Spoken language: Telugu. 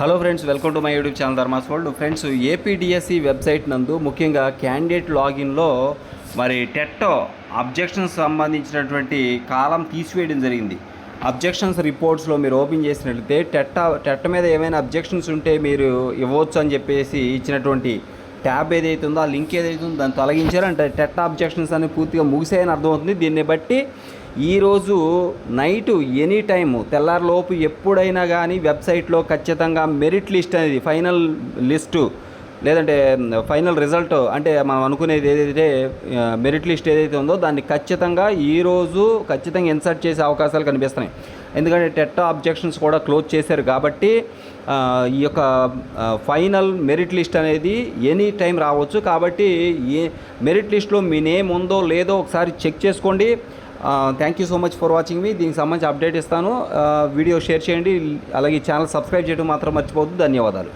Hello friends, welcome to my YouTube channel Dharmas World. Friends, APDSC website నందు ముఖ్యంగా క్యాండిడేట్ లాగిన్లో మరి టెట్ అబ్జెక్షన్స్ సంబంధించినటువంటి కాలం తీసివేయడం జరిగింది. అబ్జెక్షన్స్ రిపోర్ట్స్లో మీరు ఓపెన్ చేసినట్లయితే టెట్ మీద ఏమైనా అబ్జెక్షన్స్ ఉంటే మీరు ఇవ్వచ్చు అని చెప్పేసి ఇచ్చినటువంటి ట్యాబ్ ఏదైతే ఉందో, ఆ లింక్ ఏదైతే ఉందో దాన్ని తొలగించారు. అంటే టెట్ అబ్జెక్షన్స్ అనేవి పూర్తిగా ముగిసాయని అర్థమవుతుంది. దీన్ని బట్టి ఈరోజు నైటు ఎనీ టైము తెల్లారిలోపు ఎప్పుడైనా కానీ వెబ్సైట్లో ఖచ్చితంగా మెరిట్ లిస్ట్ అనేది ఫైనల్ లిస్టు లేదంటే ఫైనల్ రిజల్ట్ అంటే మనం అనుకునేది ఏదైతే మెరిట్ లిస్ట్ ఏదైతే ఉందో దాన్ని ఖచ్చితంగా ఈరోజు ఖచ్చితంగా ఇన్సర్ట్ చేసే అవకాశాలు కనిపిస్తున్నాయి. ఎందుకంటే టెట్ అబ్జెక్షన్స్ కూడా క్లోజ్ చేశారు కాబట్టి ఈ యొక్క ఫైనల్ మెరిట్ లిస్ట్ అనేది ఎనీ టైం రావచ్చు. కాబట్టి ఏ మెరిట్ లిస్ట్లో మీ నేమ్ ఉందో లేదో ఒకసారి చెక్ చేసుకోండి. Thank you so much for watching me. దీనికి సంబంధించి అప్డేట్ ఇస్తాను. వీడియో షేర్ చేయండి, అలాగే ఛానల్ సబ్స్క్రైబ్ చేయడం మాత్రం మర్చిపోవద్దు. ధన్యవాదాలు.